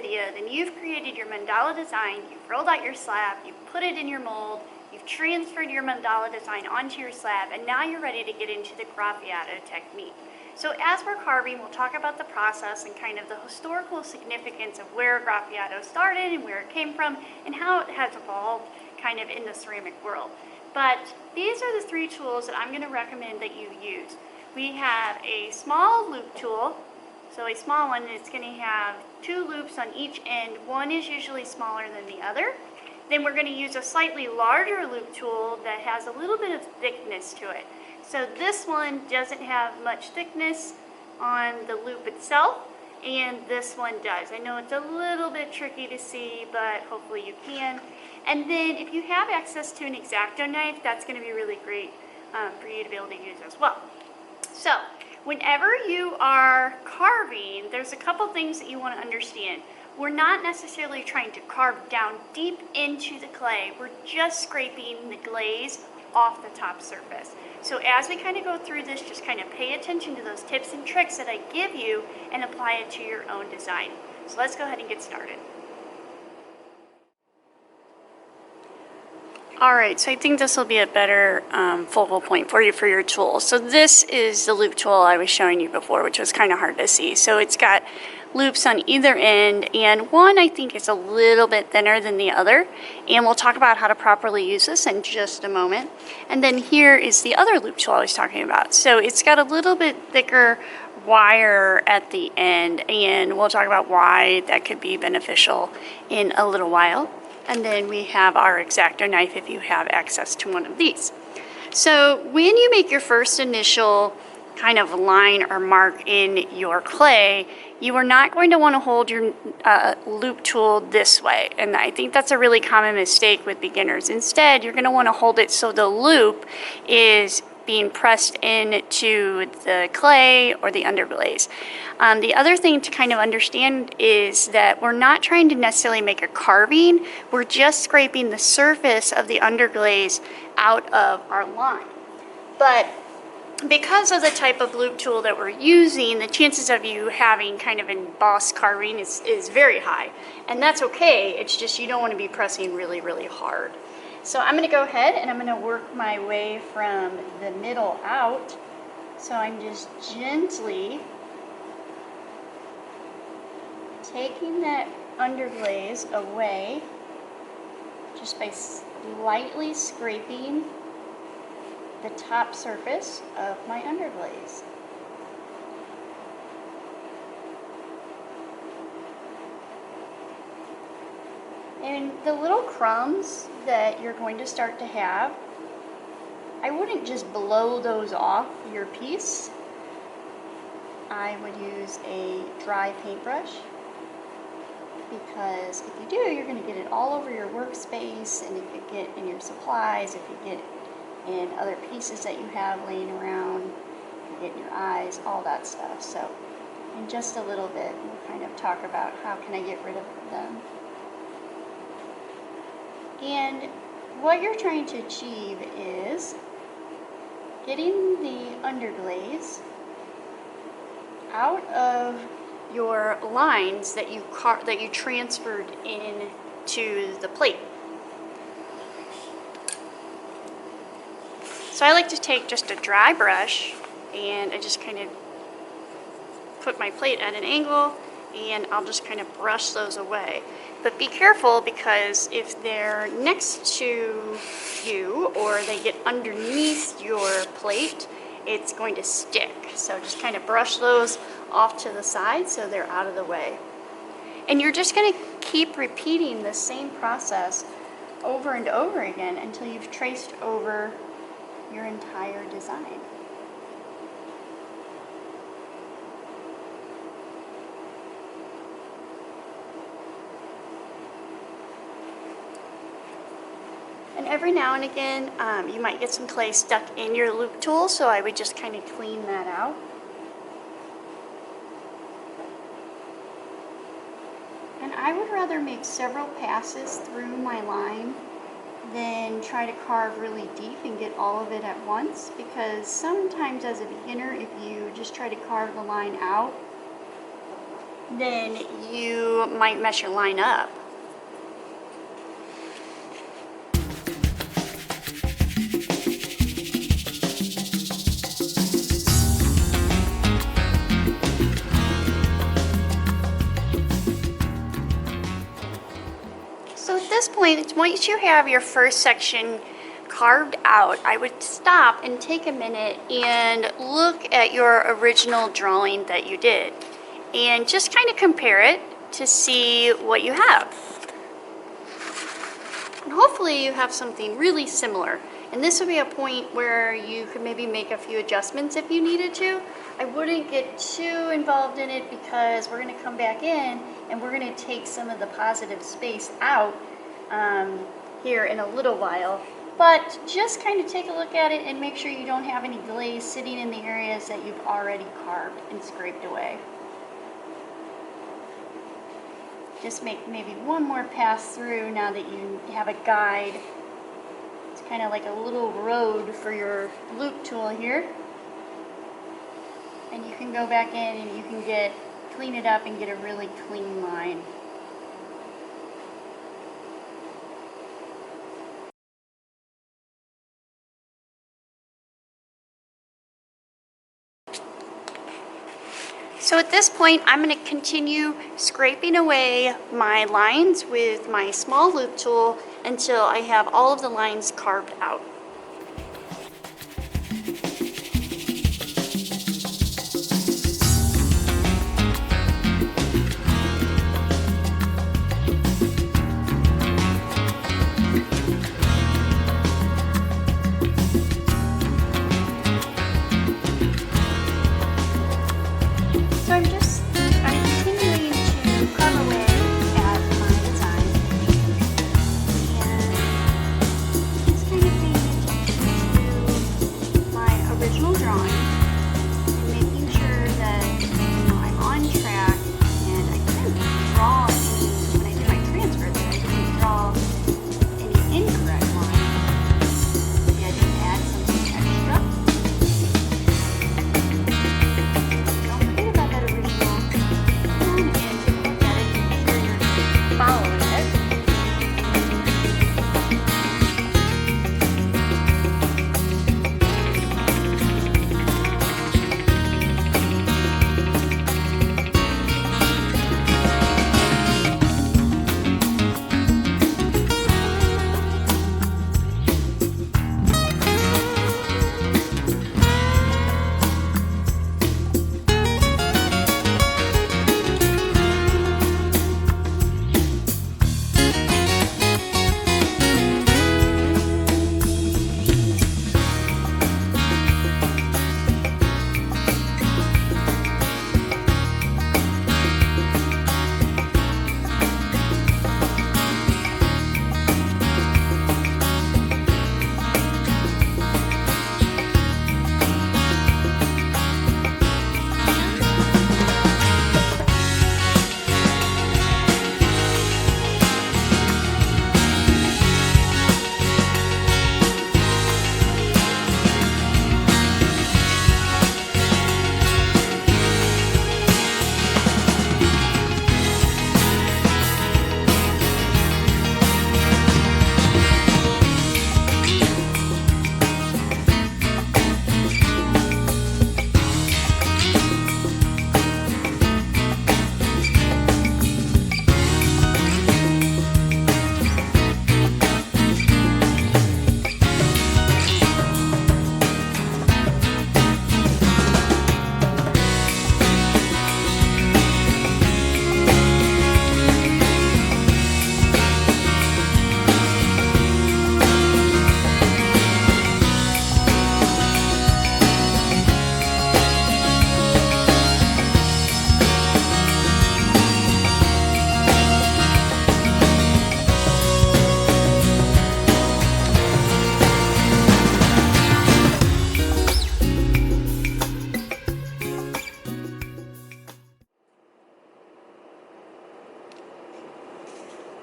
video, then you've created your mandala design, you've rolled out your slab, you've put it in your mold, you've transferred your mandala design onto your slab, and now you're ready to get into the Sgraffito technique. So as we're carving, we'll talk about the process and kind of the historical significance of where Sgraffito started and where it came from and how it has evolved kind of in the ceramic world. But these are the three tools that I'm going to recommend that you use. We have a small loop tool, so a small one, it's going to have 2 loops on each end. One is usually smaller than the other. Then we're going to use a slightly larger loop tool that has a little bit of thickness to it. So this one doesn't have much thickness on the loop itself, and this one does. I know it's a little bit tricky to see, but hopefully you can. And then if you have access to an X-Acto knife, that's going to be really great for you to be able to use as well. So whenever you are carving, there's a couple things that you want to understand. We're not necessarily trying to carve down deep into the clay. We're just scraping the glaze off the top surface. So as we kind of go through this, just kind of pay attention to those tips and tricks that I give you and apply it to your own design. So let's go ahead and get started. Alright, so I think this will be a better focal point for you for your tool. So this is the loop tool I was showing you before, which was kind of hard to see. So it's got loops on either end, and one I think is a little bit thinner than the other, and we'll talk about how to properly use this in just a moment. And then here is the other loop tool I was talking about. So it's got a little bit thicker wire at the end, and we'll talk about why that could be beneficial in a little while. And then we have our X-Acto knife if you have access to one of these. So when you make your first initial kind of line or mark in your clay, you are not going to want to hold your loop tool this way. And I think that's a really common mistake with beginners. Instead, you're going to want to hold it so the loop is being pressed into the clay or the underglaze. The other thing to kind of understand is that we're not trying to necessarily make a carving, we're just scraping the surface of the underglaze out of our line. But because of the type of loop tool that we're using, the chances of you having kind of embossed carving is very high. And that's okay, it's just you don't want to be pressing really, really hard. So I'm going to go ahead and I'm going to work my way from the middle out. So I'm just gently taking that underglaze away just by slightly scraping the top surface of my underglaze. And the little crumbs that you're going to start to have, I wouldn't just blow those off your piece. I would use a dry paintbrush, because if you do, you're going to get it all over your workspace, and it could get in your supplies, it could get in other pieces that you have laying around, it could get in your eyes, all that stuff. So in just a little bit, we'll kind of talk about how can I get rid of them. And what you're trying to achieve is getting the underglaze out of your lines that you transferred into the plate. So I like to take just a dry brush and I just kind of put my plate at an angle and I'll just kind of brush those away. But be careful, because if they're next to you or they get underneath your plate, it's going to stick. So just kind of brush those off to the side so they're out of the way. And you're just going to keep repeating the same process over and over again until you've traced over your entire design. And every now and again, you might get some clay stuck in your loop tool, so I would just kind of clean that out. And I would rather make several passes through my line than try to carve really deep and get all of it at once, because sometimes as a beginner, if you just try to carve the line out, then you might mess your line up. So at this point, once you have your first section carved out, I would stop and take a minute and look at your original drawing that you did and just kind of compare it to see what you have. And hopefully you have something really similar. And this would be a point where you could maybe make a few adjustments if you needed to. I wouldn't get too involved in it because we're going to come back in and we're going to take some of the positive space out here in a little while. But just kind of take a look at it and make sure you don't have any glaze sitting in the areas that you've already carved and scraped away. Just make maybe one more pass through now that you have a guide. It's kind of like a little road for your loop tool here. And you can go back in and you can clean it up and get a really clean line. So at this point, I'm going to continue scraping away my lines with my small loop tool until I have all of the lines carved out.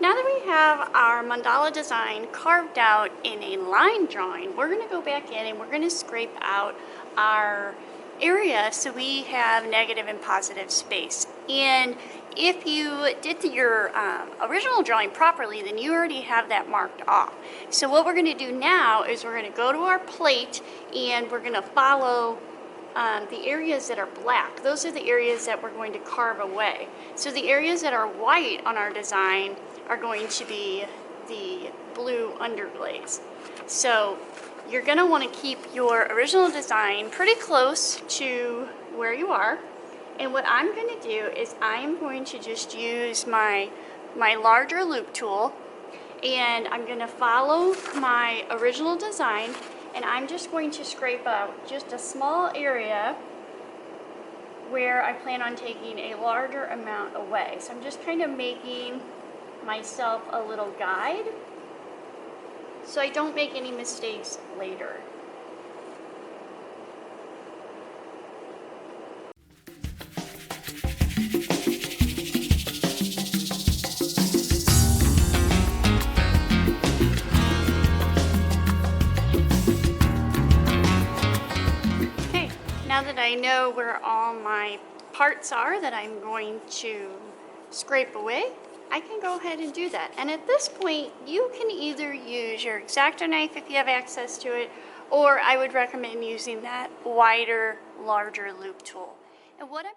Now that we have our mandala design carved out in a line drawing, we're going to go back in and we're going to scrape out our area so we have negative and positive space. And if you did your original drawing properly, then you already have that marked off. So what we're going to do now is we're going to go to our plate and we're going to follow the areas that are black. Those are the areas that we're going to carve away. So the areas that are white on our design are going to be the blue underglaze. So you're going to want to keep your original design pretty close to where you are. And what I'm going to do is I'm going to just use my larger loop tool, and I'm going to follow my original design, and I'm just going to scrape out just a small area where I plan on taking a larger amount away. So I'm just kind of making myself a little guide so I don't make any mistakes later. Okay, now that I know where all my parts are that I'm going to scrape away, I can go ahead and do that. And at this point, you can either use your X-Acto knife if you have access to it, or I would recommend using that wider, larger loop tool. And what I'm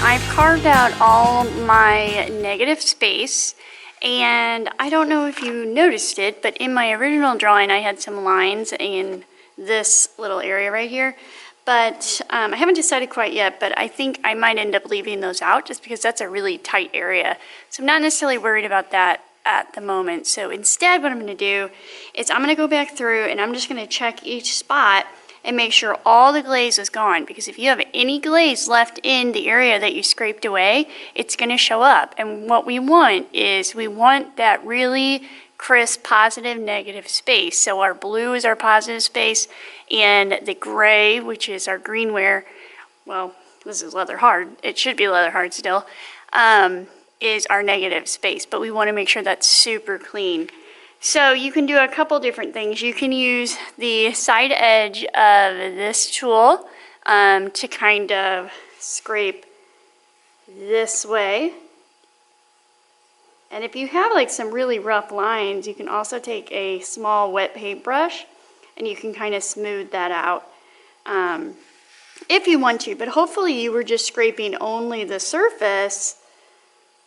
I've carved out all my negative space, and I don't know if you noticed it, but in my original drawing I had some lines in this little area right here, but I haven't decided quite yet, but I think I might end up leaving those out just because that's a really tight area. So I'm not necessarily worried about that at the moment. So instead what I'm going to do is I'm going to go back through and I'm just going to check each spot and make sure all the glaze is gone, because if you have any glaze left in the area that you scraped away, it's going to show up. And what we want is we want that really crisp positive negative space. So our blue is our positive space, and the gray, which is our greenware, well, this is leather hard, it should be leather hard still, is our negative space, but we want to make sure that's super clean. So you can do a couple different things. You can use the side edge of this tool to kind of scrape this way. And if you have like some really rough lines, you can also take a small wet paintbrush and you can kind of smooth that out if you want to. But hopefully you were just scraping only the surface,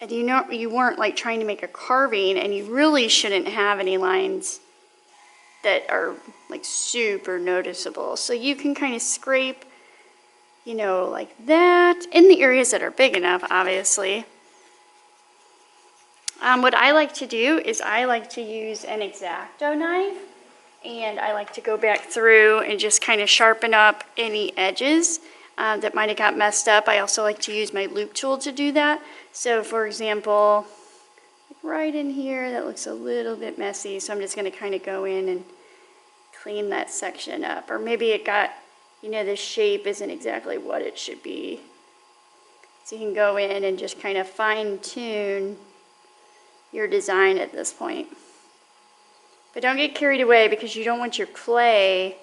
and you weren't like trying to make a carving, and you really shouldn't have any lines that are like super noticeable. So you can kind of scrape, you know, like that in the areas that are big enough, obviously. What I like to do is I like to use an X-Acto knife And I like to go back through and just kind of sharpen up any edges that might have got messed up. I also like to use my loop tool to do that. So for example, right in here, that looks a little bit messy. So I'm just going to kind of go in and clean that section up. Or maybe it got, you know, the shape isn't exactly what it should be. So you can go in and just kind of fine tune your design at this point. But don't get carried away, because you don't want your clay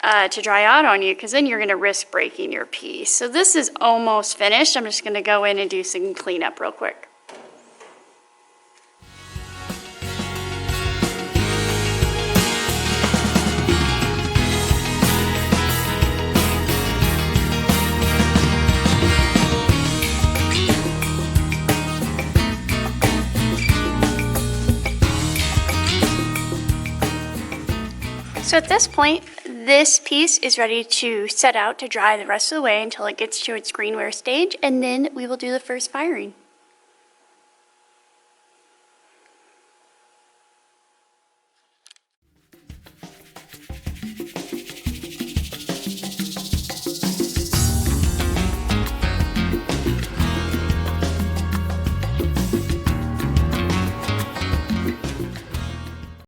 to dry out on you, because then you're going to risk breaking your piece. So this is almost finished. I'm just going to go in and do some cleanup real quick. So at this point, this piece is ready to set out to dry the rest of the way until it gets to its green wear stage, and then we will do the first firing.